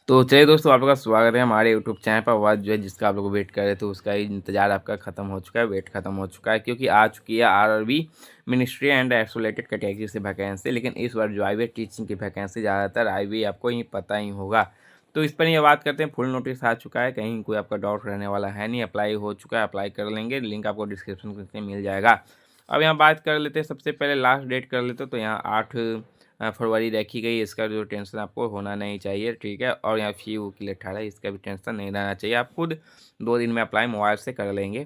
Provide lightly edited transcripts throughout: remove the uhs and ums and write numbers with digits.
तो चलिए दोस्तों, आप लोग का स्वागत है हमारे यूट्यूब चैनल पर। आवाज़ जो है जिसका आप लोग वेट कर रहे थे उसका इंतजार आपका ख़त्म हो चुका है, वेट ख़त्म हो चुका है, क्योंकि आ चुकी है RRB ministry and isolated category से वैकेंसी। लेकिन इस बार जो आई हुई है टीचिंग की वैकेंसी ज़्यादातर आई हुई, आपको ही पता ही होगा। तो इस पर ये बात करते हैं, फुल नोटिस आ चुका है, कहीं कोई आपका डाउट रहने वाला है नहीं। अप्लाई हो चुका है, अप्लाई कर लेंगे, लिंक आपको डिस्क्रिप्शन में मिल जाएगा। अब यहाँ बात कर लेते हैं, सबसे पहले लास्ट डेट कर लेते तो यहाँ 8 फरवरी रखी गई। इसका जो टेंशन आपको होना नहीं चाहिए, ठीक है। और यहाँ फी वो के लिए 18, इसका भी टेंशन नहीं रहना चाहिए। आप खुद 2 दिन में अप्लाई मोबाइल से कर लेंगे।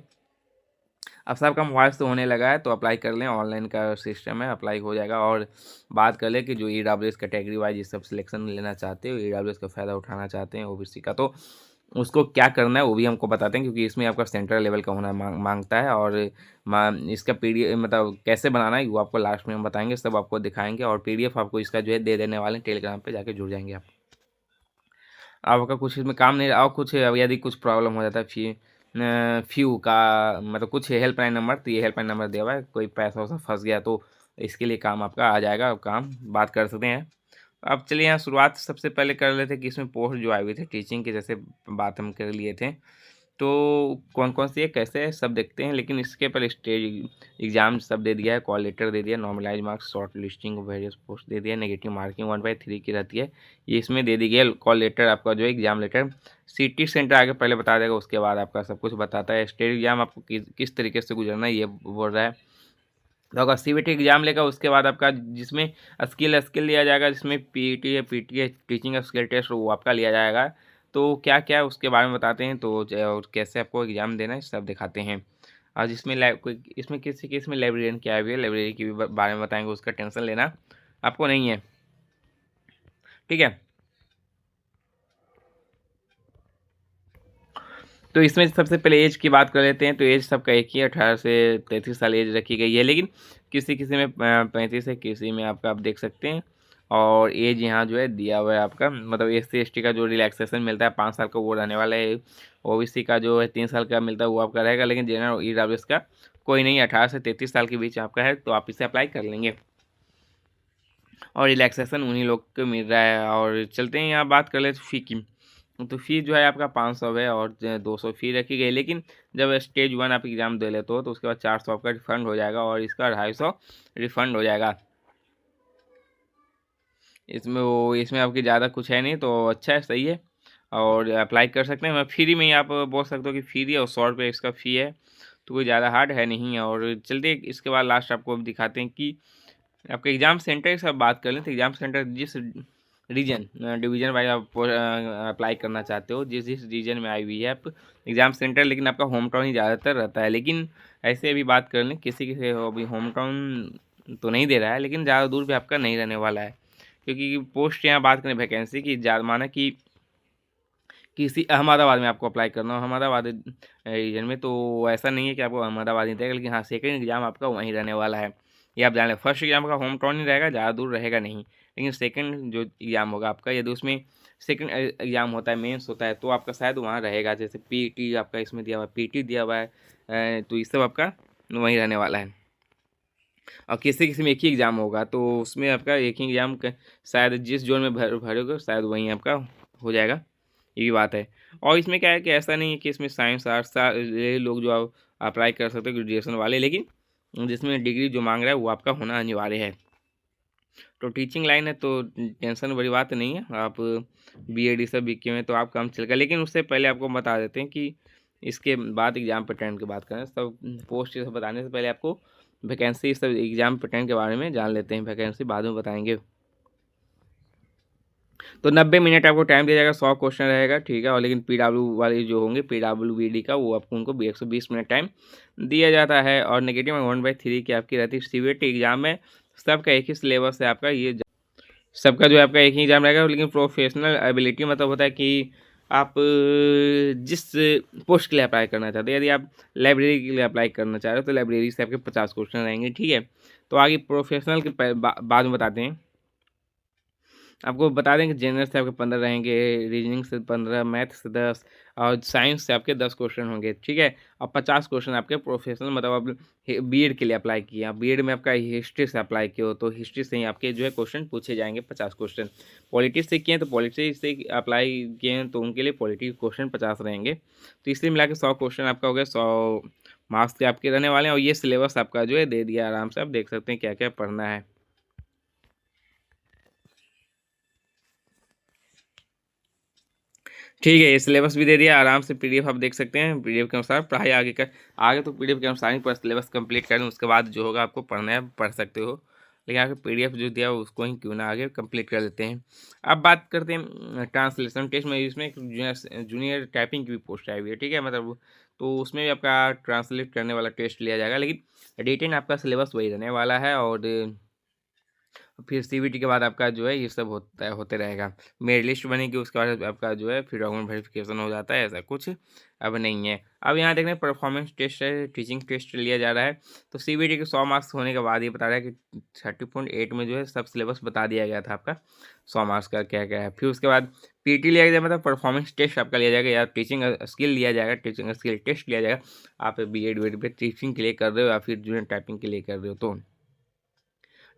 अब सबका मोबाइल से होने लगा है तो अप्लाई कर लें, ऑनलाइन का सिस्टम है, अप्लाई हो जाएगा। और बात कर लें कि जो EWS कैटेगरी वाइज ये सब सिलेक्शन लेना चाहते हो, EWS का फ़ायदा उठाना चाहते हैं OBC का, तो उसको क्या करना है वो भी हमको बताते हैं, क्योंकि इसमें आपका सेंट्रल लेवल का होना मांगता है। और इसका PDF मतलब कैसे बनाना है वो आपको लास्ट में हम बताएंगे, सब आपको दिखाएंगे। और PDF आपको इसका जो है दे देने वाले हैं, टेलीग्राम पे जाके जुड़ जाएंगे आप। आपका कुछ इसमें काम नहीं और कुछ यदि कुछ प्रॉब्लम हो जाता है फ्यू का मतलब कुछ हेल्पलाइन नंबर, तो ये हेल्पलाइन नंबर दिया हुआ है, कोई पैसा वैसा फंस गया तो इसके लिए काम आपका आ जाएगा, काम बात कर सकते हैं। अब चलिए यहाँ शुरुआत सबसे पहले कर लेते हैं कि इसमें पोस्ट जो आई हुई थी टीचिंग की, जैसे बात हम कर लिए थे, तो कौन कौन सी है कैसे है सब देखते हैं। लेकिन इसके पहले स्टेज एग्जाम सब दे दिया है, कॉल लेटर दे दिया, normalise marks, short listing, various post दे दिया, नेगेटिव मार्किंग 1/3 की रहती है, ये इसमें दे दी गई है। कॉल लेटर आपका जो है एग्जाम लेटर, सिटी सेंटर आगे पहले बता देगा, उसके बाद आपका सब कुछ बताता है। स्टेज एग्जाम आपको किस तरीके से गुजरना है ये बोल रहा है। तो अगर CBT एग्जाम लेगा उसके बाद आपका जिसमें स्किल लिया जाएगा, जिसमें PET है, PT है, टीचिंग स्किल टेस्ट, वो आपका लिया जाएगा। तो क्या क्या उसके बारे में बताते हैं, तो और कैसे आपको एग्ज़ाम देना है सब दिखाते हैं। और जिसमें इसमें किसी केस में लाइब्रेरियन क्या है, लाइब्रेरी की भी बारे में बताएंगे, उसका टेंशन लेना आपको नहीं है, ठीक है। तो इसमें सबसे पहले एज की बात कर लेते हैं, तो एज सबका एक ही है, 18 से 33 साल एज रखी गई है। लेकिन किसी किसी में 35 है, किसी में आपका आप देख सकते हैं। और एज यहाँ जो है दिया हुआ है आपका, मतलब SC ST का जो रिलैक्सेशन मिलता है 5 साल का वो रहने वाला है। OBC का जो है 3 साल का मिलता है वो आपका रहेगा। लेकिन जनरल EWS का कोई नहीं, 18 से 33 साल के बीच आपका है, तो आप इसे अप्लाई कर लेंगे। और रिलैक्सेशन उन्हीं लोग को मिल रहा है। और चलते हैं यहाँ बात कर ले फ़ी की, तो फ़ी जो है आपका 500 है और 200 फ़ी रखी गई। लेकिन जब स्टेज 1 आप एग्ज़ाम दे लेते हो तो उसके बाद 400 आपका रिफ़ंड हो जाएगा और इसका 250 रिफ़ंड हो जाएगा। इसमें आपकी ज़्यादा कुछ है नहीं, तो अच्छा है, सही है। और अप्लाई कर सकते हैं, मैं फ्री में ही आप बोल सकते हो कि फ्री है, और 100 रुपये इसका फ़ी है, तो कोई ज़्यादा हार्ड है नहीं। और चलते इसके बाद लास्ट आपको दिखाते हैं कि आपका एग्ज़ाम सेंटर की सब बात कर लें, तो एग्ज़ाम सेंटर जिस रीजन डिवीज़न वाइज आप अप्लाई करना चाहते हो, जिस जिस रीजन में आई हुई है आप एग्ज़ाम सेंटर, लेकिन आपका होम टाउन ही ज़्यादातर रहता है। लेकिन ऐसे अभी बात कर लें, किसी किसी अभी होम टाउन तो नहीं दे रहा है, लेकिन ज़्यादा दूर भी आपका नहीं रहने वाला है। क्योंकि पोस्ट यहाँ बात करें वैकेंसी की, ज़्यादा माना कि किसी अहमदाबाद में आपको अप्लाई करना हो, अहमदाबाद रीजन में, तो ऐसा नहीं है कि आपको अहमदाबाद ही रहेगा। लेकिन हाँ, सेकंड एग्ज़ाम आपका वहीं रहने वाला है, ये आप जान लें। फर्स्ट एग्ज़ाम का होम टाउन ही रहेगा, ज़्यादा दूर रहेगा नहीं। लेकिन सेकंड जो एग्ज़ाम होगा आपका, यदि उसमें सेकंड एग्ज़ाम होता है, मेंस होता है, तो आपका शायद वहाँ रहेगा। जैसे PET आपका इसमें दिया हुआ है, PT दिया हुआ है, तो ये सब आपका वहीं रहने वाला है। और किसी किसी में एक ही एग्ज़ाम होगा, तो उसमें आपका एक ही एग्ज़ाम शायद जिस जोन में भरोगे शायद वहीं आपका हो जाएगा, ये भी बात है। और इसमें क्या है कि ऐसा नहीं है कि इसमें साइंस आर्ट्स ये लोग जो अप्लाई कर सकते हो ग्रेजुएशन वाले, लेकिन जिसमें डिग्री जो मांग रहा है वो आपका होना अनिवार्य है। तो टीचिंग लाइन है तो टेंशन बड़ी बात नहीं है, आप BEd सब भी किए हैं तो आप काम चलेगा। लेकिन उससे पहले आपको बता देते हैं कि इसके बाद एग्ज़ाम पैटर्न की बात करें, सब पोस्ट ये सब बताने से पहले आपको वैकेंसी सब एग्ज़ाम पैटर्न के बारे में जान लेते हैं, वैकेंसी बाद में बताएंगे। तो 90 मिनट आपको टाइम दिया जाएगा, 100 क्वेश्चन रहेगा, ठीक है। और लेकिन PW वाले जो होंगे PWBD का, वो आपको उनको 120 मिनट टाइम दिया जाता है। और नेगेटिव 1/3 की आपकी रहती है। CBT एग्जाम में सबका एक ही सिलेबस है आपका, ये सबका जो है आपका एक ही एग्जाम रहेगा। लेकिन प्रोफेशनल एबिलिटी मतलब होता है कि आप जिस पोस्ट के लिए अप्लाई करना चाहते हैं, यदि आप लाइब्रेरी के लिए अप्लाई करना चाह रहे हो तो लाइब्रेरी से आपके 50 क्वेश्चन रहेंगे, ठीक है। तो आगे प्रोफेशनल के बाद में बताते हैं। आपको बता दें कि जनरल से आपके 15 रहेंगे, रीजनिंग से 15, मैथ से 10 और साइंस से आपके 10 क्वेश्चन होंगे, ठीक है। और 50 क्वेश्चन आपके प्रोफेशनल मतलब आप बीएड के लिए अप्लाई किए हैं, बीएड में आपका हिस्ट्री से अप्लाई किए हो तो हिस्ट्री से ही आपके जो है क्वेश्चन पूछे जाएंगे 50 क्वेश्चन। पॉलिटिक्स से किए हैं तो पॉलिटिक्स से अप्लाई किए हैं तो उनके लिए पॉलिटिक्स क्वेश्चन 50 रहेंगे। तो इसलिए मिला के 100 क्वेश्चन आपका हो गया, 100 मार्क्स के आपके रहने वाले हैं। और ये सिलेबस आपका जो है दे दिया आराम से, आप देख सकते हैं क्या क्या पढ़ना है। ठीक है, ये सिलेबस भी दे दिया आराम से, पीडीएफ आप देख सकते हैं, पीडीएफ के अनुसार पढ़ाई आगे कर, आगे तो पीडीएफ के अनुसार ही पूरा सिलेबस कंप्लीट करें, उसके बाद जो होगा आपको पढ़ना है पढ़ सकते हो, लेकिन आगे पीडीएफ जो दिया उसको ही क्यों ना आगे कंप्लीट कर लेते हैं। अब बात करते हैं ट्रांसलेशन टेस्ट में, इसमें एक जूनियर टाइपिंग की भी पोस्ट आई हुई है, ठीक है, मतलब तो उसमें भी आपका ट्रांसलेट करने वाला टेस्ट लिया जाएगा, लेकिन रिटेन आपका सिलेबस वही रहने वाला है। और फिर सीबीटी के बाद आपका जो है ये सब होता है, होते रहेगा, मेरिट लिस्ट बनेगी, उसके बाद आपका जो है फिर डॉक्यूमेंट वेरिफिकेशन हो जाता है, ऐसा कुछ अब नहीं है। अब यहाँ देख रहे हैं परफॉर्मेंस टेस्ट है, टीचिंग टेस्ट लिया जा रहा है। तो सीबीटी के 100 मार्क्स होने के बाद ये बता रहा है कि 30.8 में जो है सब सिलेबस बता दिया गया था आपका 100 मार्क्स का क्या क्या है। फिर उसके बाद पीटी लिया जाएगा, मतलब परफॉर्मेंस टेस्ट आपका लिया जाएगा या टीचिंग स्किल लिया जाएगा, टीचिंग स्किल टेस्ट लिया जाएगा। आप बीएड वेड पे टीचिंग के लिए कर रहे हो या फिर जो है टाइपिंग के लिए कर रहे हो तो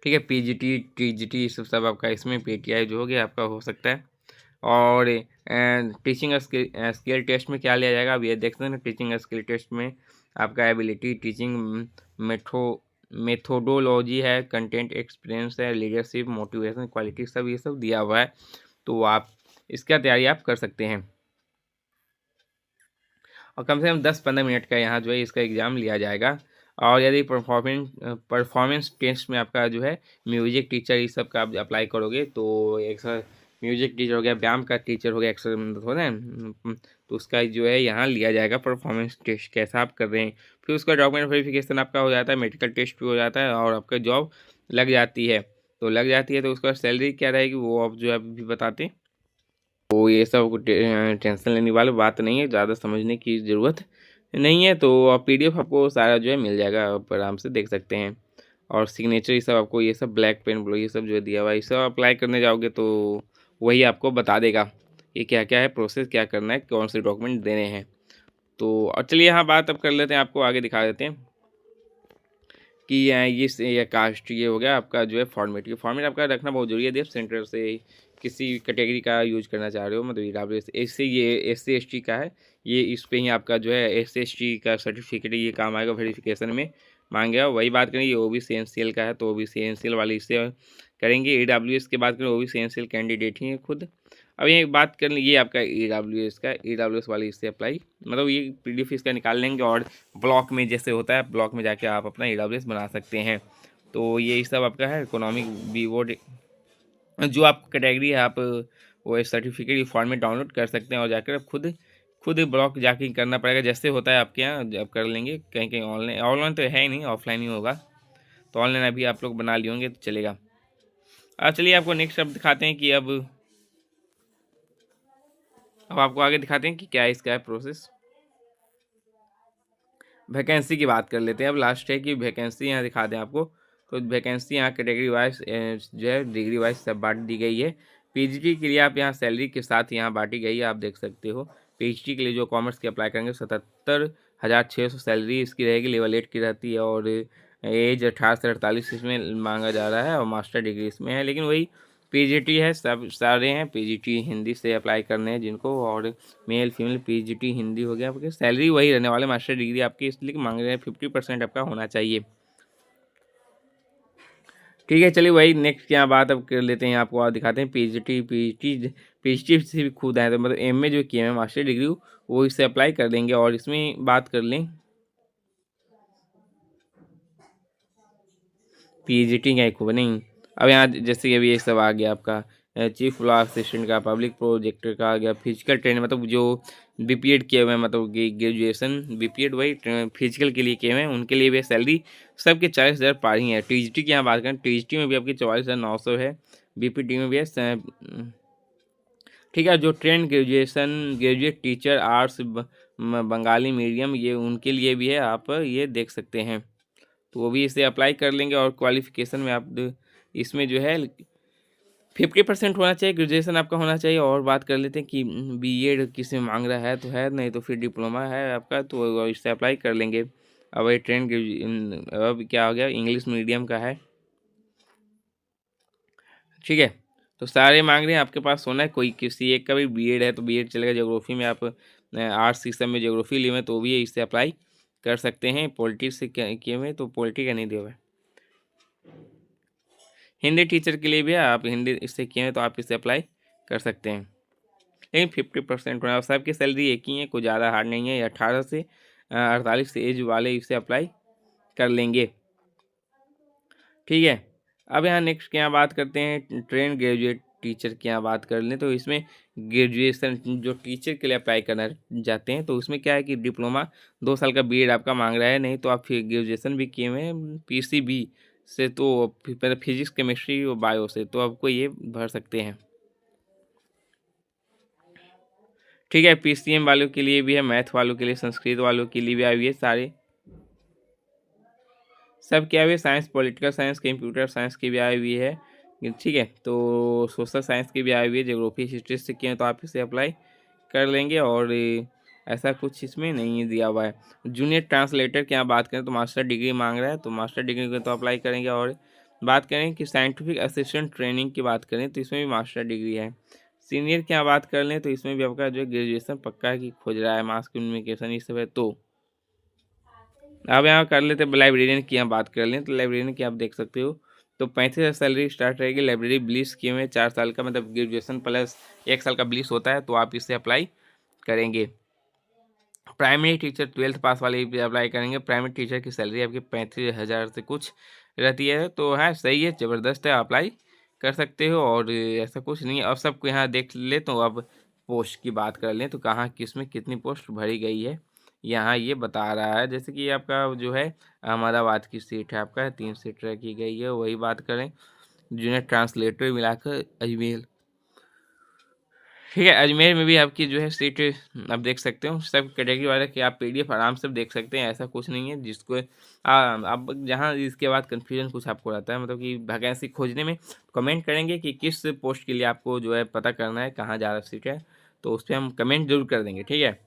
ठीक है। पीजीटी टीजीटी सब सब आपका इसमें पीटीआई जो हो गया आपका हो सकता है। और टीचिंग स्किल स्किल टेस्ट में क्या लिया जाएगा, अब ये देखते हैं ना, टीचिंग स्किल टेस्ट में आपका एबिलिटी, टीचिंग मेथो मेथोडोलॉजी है, कंटेंट एक्सपीरियंस है, लीडरशिप, मोटिवेशन, क्वालिटी, सब ये सब दिया हुआ है। तो आप इसका तैयारी आप कर सकते हैं। और कम से कम 10-15 मिनट का यहाँ जो है इसका एग्ज़ाम लिया जाएगा। और यदि परफॉर्मेंस टेस्ट में आपका जो है म्यूजिक टीचर इस सब का आप अप्लाई करोगे तो एक म्यूजिक टीचर हो गया, व्यायाम का टीचर हो गया, एक्सर हो ना, तो उसका जो है यहाँ लिया जाएगा परफॉर्मेंस टेस्ट कैसा आप कर रहे हैं। फिर उसका डॉक्यूमेंट वेरिफिकेशन आपका हो जाता है, मेडिकल टेस्ट भी हो जाता है और आपका जॉब लग जाती है। तो लग जाती है तो उसका सैलरी क्या रहेगी वो आप जो है अभी बताते हैं। तो ये सब टेंशन लेने वाली बात नहीं है, ज़्यादा समझने की ज़रूरत नहीं है। तो पीडीएफ आपको सारा जो है मिल जाएगा, आप आराम से देख सकते हैं। और सिग्नेचर ये सब आपको, ये सब ब्लैक पेन ब्लो ये सब जो है दिया हुआ है, ये सब अप्लाई करने जाओगे तो वही आपको बता देगा ये क्या क्या है प्रोसेस, क्या करना है, कौन से डॉक्यूमेंट देने हैं। तो और चलिए यहाँ बात अब कर लेते हैं, आपको आगे दिखा देते हैं कि ये कास्ट ये हो गया आपका जो है फॉर्मेट, ये फॉर्मेट आपका रखना बहुत जरूरी है। यदि आप सेंटर से किसी कैटेगरी का यूज करना चाह रहे हो, मतलब ईडब्ल्यूएस ऐसे ये एससी एसटी का है, ये इस पे ही आपका जो है एससी एसटी का सर्टिफिकेट ये काम आएगा, वेरिफिकेशन में मांगेगा। वही बात करेंगे ये ओबीसी एनसीएल का है तो ओबीसी एनसीएल वाले इससे करेंगे। ईडब्ल्यूएस की बात करें ओबीसी एनसीएल कैंडिडेट ही है खुद। अब ये बात कर ये आपका ईडब्ल्यूएस का, ईडब्ल्यूएस वाले इससे अप्लाई, मतलब ये पीडीएफ इसका निकाल लेंगे और ब्लॉक में जैसे होता है ब्लॉक में जाके आप अपना ईडब्ल्यूएस बना सकते हैं। तो ये सब आपका है इकोनॉमिक बीवोर्ड, जो आपको कैटेगरी है आप वो सर्टिफिकेट फॉर्मेट डाउनलोड कर सकते हैं और जाकर आप खुद खुद ब्लॉक जाके करना पड़ेगा, जैसे होता है आपके यहाँ जब कर लेंगे। कहीं कहीं ऑनलाइन, ऑनलाइन तो है ही नहीं, ऑफलाइन ही होगा। तो ऑनलाइन अभी आप लोग बना लिए होंगे तो चलेगा। अब चलिए आपको नेक्स्ट अब दिखाते हैं कि अब आपको आगे दिखाते हैं कि क्या इसका है प्रोसेस। वैकेंसी की बात कर लेते हैं, अब लास्ट है कि वैकेंसी यहाँ दिखा दें आपको। तो वैकेंसी यहाँ कैटेगरी वाइज जो है डिग्री वाइज सब बांट दी गई है। पीजीटी के लिए आप यहाँ सैलरी के साथ यहाँ बांटी गई है, आप देख सकते हो। पीजीटी के लिए जो कॉमर्स के अप्लाई करेंगे 77,600 सैलरी इसकी रहेगी, लेवल 8 की रहती है। और एज 18 से 48 इसमें मांगा जा रहा है और मास्टर डिग्री इसमें है। लेकिन वही पीजीटी है, सब सारे हैं पीजीटी हिंदी से अप्लाई करने हैं जिनको, और मेल फीमेल पीजीटी हिंदी हो गया आपके, सैलरी वही रहने वाले, मास्टर डिग्री आपकी इसलिए मांग रहे हैं 50% आपका होना चाहिए। ठीक है, चलिए वही नेक्स्ट यहाँ बात अब कर लेते हैं, आपको और दिखाते हैं पीजीटी पीजीटी से भी खुद आए तो मतलब एमए जो किए हैं मास्टर डिग्री वो इससे अप्लाई कर देंगे। और इसमें बात कर लें पीजीटी का खूब नहीं। अब यहाँ जैसे कि अभी ये सब आ गया आपका चीफ लॉ असिस्टेंट का, पब्लिक प्रोजेक्टर का आ गया, फिजिकल ट्रेन मतलब जो बीपीएड किए हुए हैं, मतलब कि ग्रेजुएशन बीपीएड वही फिजिकल के लिए किए हुए हैं उनके लिए भी सैलरी सबके 40,000 पार ही है। टीजीटी की यहाँ बात करें, टीजीटी में भी आपकी 44,900 है, बीपीटी में भी है ठीक है। जो train graduate teacher arts Bengali medium ये उनके लिए भी है, आप ये देख सकते हैं। तो वो भी इसे अप्लाई कर लेंगे। और क्वालिफ़िकेशन में आप इसमें जो है 50% होना चाहिए, ग्रेजुएशन आपका होना चाहिए। और बात कर लेते हैं कि बीएड किस में मांग रहा है, तो है, नहीं तो फिर डिप्लोमा है आपका, तो इससे अप्लाई कर लेंगे। अब ये ट्रेंड अब क्या हो गया, इंग्लिश मीडियम का है, ठीक है। तो सारे मांग रहे हैं, आपके पास होना है, कोई किसी एक का भी बीएड है तो बीएड चलेगा। ज्योग्राफी में आप आर्ट्स सिस्टम में ज्योग्राफी लिए में तो भी इससे अप्लाई कर सकते हैं। पॉलिटिक्स से किए में तो पॉलिटिक का नहीं दिया हुआ है। हिंदी टीचर के लिए भी है, आप हिंदी इससे किए हैं तो आप इससे अप्लाई कर सकते हैं। लेकिन 50% होना, सबकी सैलरी एक ही है, कोई ज़्यादा हार्ड नहीं है। 18 से 48 एज वाले इसे अप्लाई कर लेंगे, ठीक है। अब यहाँ नेक्स्ट क्या बात करते हैं, ट्रेन ग्रेजुएट टीचर की यहाँ बात कर लें तो इसमें ग्रेजुएशन जो टीचर के लिए अप्लाई करना जाते हैं तो उसमें क्या है कि डिप्लोमा 2 साल का बीएड आपका मांग रहा है, नहीं तो आप फिर ग्रेजुएशन भी किए हुए हैं पीसीबी से, तो फिजिक्स केमिस्ट्री और बायो से, तो आपको ये भर सकते हैं, ठीक है। पीसीएम वालों के लिए भी है, मैथ वालों के लिए, संस्कृत वालों के लिए भी आई हुई है, सारे सब क्या हुई है, science, political science, computer science की भी आई हुई है, ठीक है। तो सोशल साइंस की भी आई हुई है, ज्योग्राफी हिस्ट्री से किए तो आप इसे अप्लाई कर लेंगे। और ऐसा कुछ इसमें नहीं दिया हुआ है। जूनियर ट्रांसलेटर की यहाँ बात करें तो मास्टर डिग्री मांग रहा है, तो मास्टर डिग्री को तो अप्लाई करेंगे। और बात करें कि साइंटिफिक असिस्टेंट ट्रेनिंग की बात करें तो इसमें भी मास्टर डिग्री है। सीनियर की यहाँ बात कर लें तो इसमें भी आपका जो ग्रेजुएशन पक्का की खोज रहा है, मास कम्युनिकेशन ये सब है। तो अब यहाँ कर लेते हैं लाइब्रेरियन की यहाँ बात कर लें तो लाइब्रेरियन की आप देख सकते हो तो 35,000 सैलरी स्टार्ट रहेगी। लाइब्रेरी ब्लिस किए हुए 4 साल का, मतलब ग्रेजुएशन प्लस 1 साल का ब्लिस होता है, तो आप इससे अप्लाई करेंगे। प्राइमरी टीचर 12th पास वाले भी अप्लाई करेंगे। प्राइमरी टीचर की सैलरी आपकी 35,000 से कुछ रहती है, तो हाँ सही है, ज़बरदस्त है, अप्लाई कर सकते हो। और ऐसा कुछ नहीं है। अब सबको यहाँ देख ले तो अब पोस्ट की बात कर लें तो कहाँ किस में कितनी पोस्ट भरी गई है यहाँ ये बता रहा है। जैसे कि आपका जो है अहमदाबाद की सीट है, आपका 3 सीट रखी गई है, वही बात करें। जूनियर ट्रांसलेटर मिलाकर अजमेर, ठीक है, अजमेर में भी आपकी जो है सीट आप देख सकते हो। सब कैटेगरी वाले कि आप पीडीएफ आराम से देख सकते हैं, ऐसा कुछ नहीं है जिसको अब जहाँ इसके बाद कन्फ्यूजन कुछ आपको रहता है, मतलब कि वैकेंसी खोजने में कमेंट करेंगे कि किस पोस्ट के लिए आपको जो है पता करना है, कहाँ ज़्यादा सीट है, तो उस पर हम कमेंट जरूर कर देंगे, ठीक है।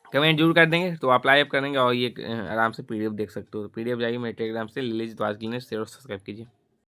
कमेंट जरूर कर देंगे तो अप्लाई आप करेंगे और ये आराम से पीडीएफ देख सकते हो। तो पीडीएफ जाइए मेरे टेलीग्राम से ले लीजिए। तो आज के लिए शेयर और सब्सक्राइब कीजिए।